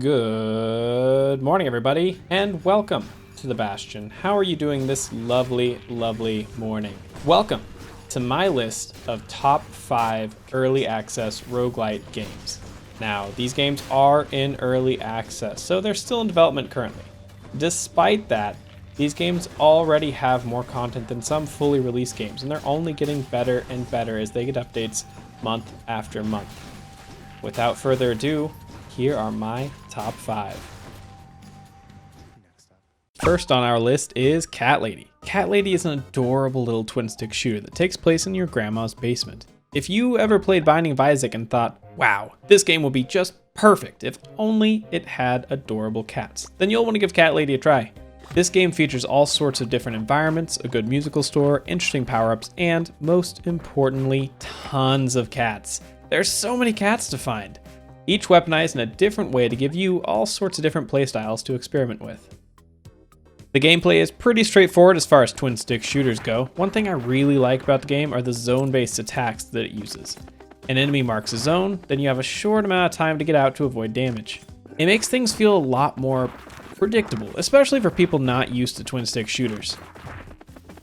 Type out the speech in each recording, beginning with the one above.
Good morning, everybody, and welcome to the Bastion. How are you doing this lovely, lovely morning? Welcome to my list of top 5 early access roguelite games. Now, these games are in early access, so they're still in development currently. Despite that, these games already have more content than some fully released games, and they're only getting better and better as they get updates month after month. Without further ado, here are my top 5. First on our list is Cat Lady. Cat Lady is an adorable little twin-stick shooter that takes place in your grandma's basement. If you ever played Binding of Isaac and thought, wow, this game will be just perfect if only it had adorable cats, then you'll want to give Cat Lady a try. This game features all sorts of different environments, a good musical store, interesting power-ups, and most importantly, tons of cats. There's so many cats to find. Each weaponized in a different way to give you all sorts of different playstyles to experiment with. The gameplay is pretty straightforward as far as twin-stick shooters go. One thing I really like about the game are the zone-based attacks that it uses. An enemy marks a zone, then you have a short amount of time to get out to avoid damage. It makes things feel a lot more predictable, especially for people not used to twin-stick shooters.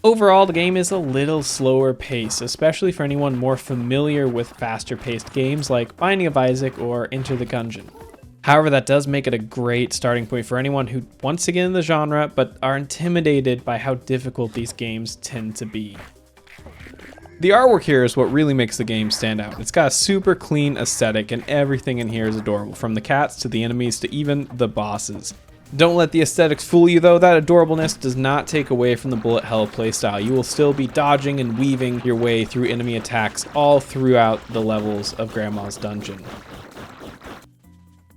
Overall, the game is a little slower pace, especially for anyone more familiar with faster paced games like Binding of Isaac or Enter the Gungeon. However, that does make it a great starting point for anyone who wants to get in the genre but are intimidated by how difficult these games tend to be. The artwork here is what really makes the game stand out. It's got a super clean aesthetic and everything in here is adorable, from the cats to the enemies to even the bosses. Don't let the aesthetics fool you though, that adorableness does not take away from the bullet hell playstyle. You will still be dodging and weaving your way through enemy attacks all throughout the levels of Grandma's Dungeon.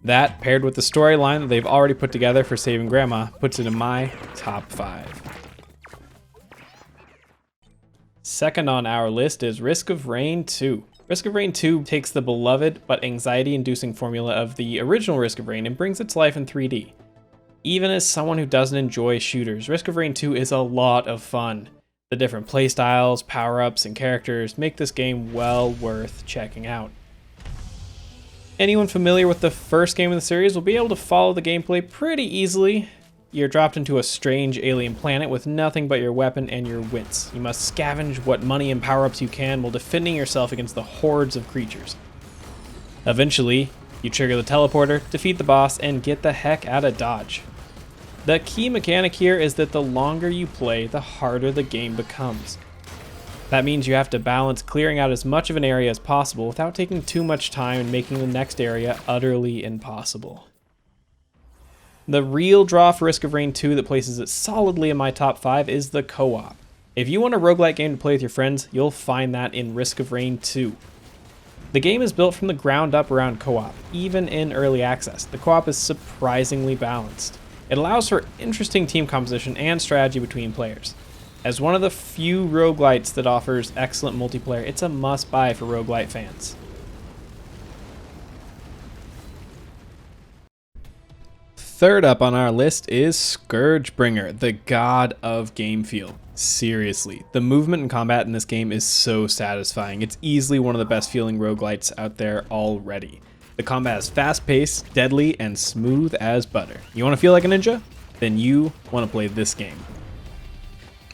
That, paired with the storyline that they've already put together for saving Grandma, puts it in my top 5. Second on our list is Risk of Rain 2. Risk of Rain 2 takes the beloved but anxiety-inducing formula of the original Risk of Rain and brings it to life in 3D. Even as someone who doesn't enjoy shooters, Risk of Rain 2 is a lot of fun. The different playstyles, power-ups, and characters make this game well worth checking out. Anyone familiar with the first game in the series will be able to follow the gameplay pretty easily. You're dropped into a strange alien planet with nothing but your weapon and your wits. You must scavenge what money and power-ups you can while defending yourself against the hordes of creatures. Eventually, you trigger the teleporter, defeat the boss, and get the heck out of Dodge. The key mechanic here is that the longer you play, the harder the game becomes. That means you have to balance clearing out as much of an area as possible without taking too much time and making the next area utterly impossible. The real draw for Risk of Rain 2 that places it solidly in my top 5 is the co-op. If you want a roguelite game to play with your friends, you'll find that in Risk of Rain 2. The game is built from the ground up around co-op, even in early access. The co-op is surprisingly balanced. It allows for interesting team composition and strategy between players. As one of the few roguelites that offers excellent multiplayer, it's a must-buy for roguelite fans. Third up on our list is Scourgebringer, the god of game feel. Seriously, the movement and combat in this game is so satisfying. It's easily one of the best feeling roguelites out there already. The combat is fast-paced, deadly, and smooth as butter. You want to feel like a ninja? Then you want to play this game.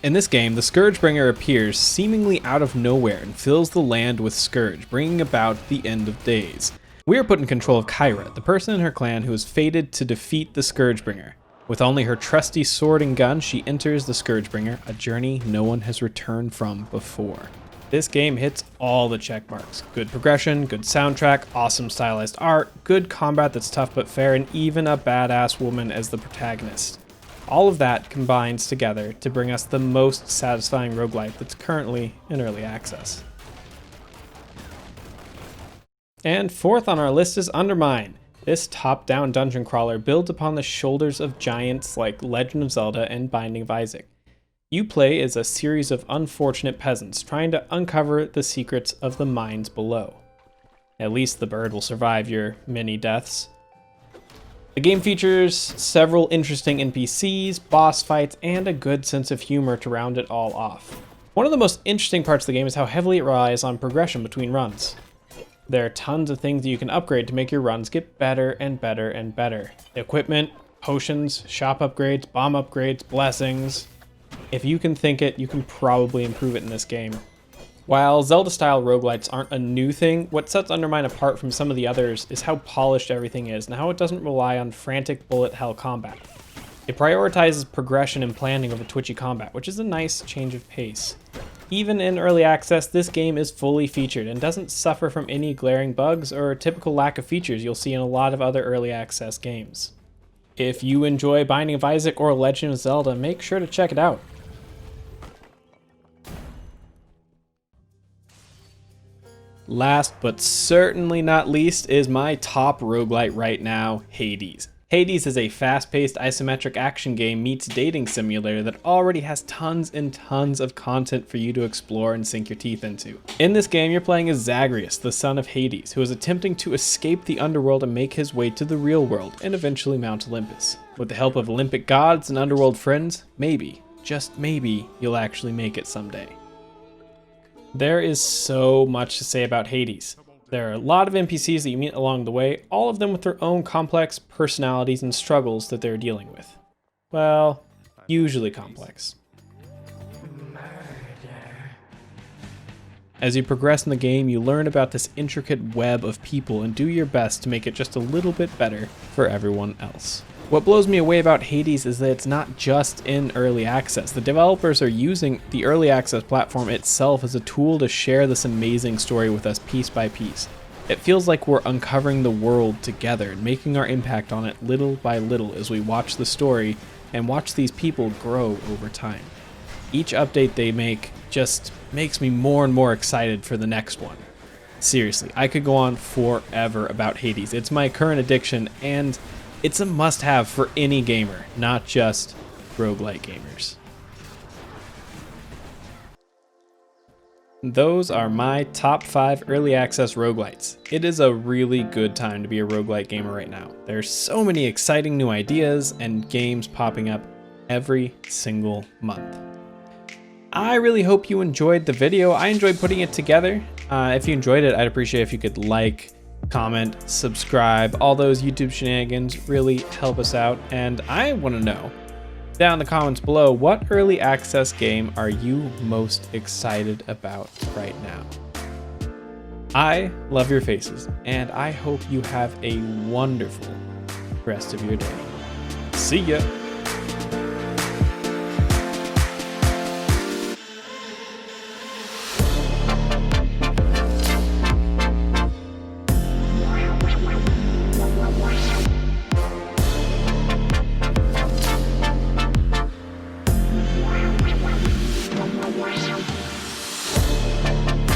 In this game, the Scourgebringer appears seemingly out of nowhere and fills the land with scourge, bringing about the end of days. We are put in control of Kyra, the person in her clan who is fated to defeat the Scourgebringer. With only her trusty sword and gun, she enters the Scourgebringer, a journey no one has returned from before. This game hits all the check marks. Good progression, good soundtrack, awesome stylized art, good combat that's tough but fair, and even a badass woman as the protagonist. All of that combines together to bring us the most satisfying roguelite that's currently in early access. And fourth on our list is Undermine. This top-down dungeon crawler builds upon the shoulders of giants like Legend of Zelda and Binding of Isaac. You play as a series of unfortunate peasants trying to uncover the secrets of the mines below. At least the bird will survive your many deaths. The game features several interesting NPCs, boss fights, and a good sense of humor to round it all off. One of the most interesting parts of the game is how heavily it relies on progression between runs. There are tons of things that you can upgrade to make your runs get better and better and better. Equipment, potions, shop upgrades, bomb upgrades, blessings. If you can think it, you can probably improve it in this game. While Zelda-style roguelites aren't a new thing, what sets Undermine apart from some of the others is how polished everything is and how it doesn't rely on frantic bullet hell combat. It prioritizes progression and planning over twitchy combat, which is a nice change of pace. Even in early access, this game is fully featured and doesn't suffer from any glaring bugs or typical lack of features you'll see in a lot of other early access games. If you enjoy Binding of Isaac or Legend of Zelda, make sure to check it out. Last but certainly not least is my top roguelite right now, Hades. Hades is a fast-paced isometric action game meets dating simulator that already has tons and tons of content for you to explore and sink your teeth into. In this game, you're playing as Zagreus, the son of Hades, who is attempting to escape the underworld and make his way to the real world and eventually Mount Olympus. With the help of Olympic gods and underworld friends, maybe, just maybe, you'll actually make it someday. There is so much to say about Hades. There are a lot of NPCs that you meet along the way, all of them with their own complex personalities and struggles that they're dealing with. Well, usually complex. As you progress in the game, you learn about this intricate web of people and do your best to make it just a little bit better for everyone else. What blows me away about Hades is that it's not just in early access. The developers are using the early access platform itself as a tool to share this amazing story with us piece by piece. It feels like we're uncovering the world together and making our impact on it little by little as we watch the story and watch these people grow over time. Each update they make just makes me more and more excited for the next one. Seriously, I could go on forever about Hades. It's my current addiction, and it's a must-have for any gamer, not just roguelite gamers. Those are my top 5 early access roguelites. It is a really good time to be a roguelite gamer right now. There's so many exciting new ideas and games popping up every single month. I really hope you enjoyed the video. I enjoyed putting it together. If you enjoyed it, I'd appreciate if you could like, comment, subscribe. All those YouTube shenanigans really help us out. And I want to know down in the comments below, what early access game are you most excited about right now? I love your faces, and I hope you have a wonderful rest of your day. See ya!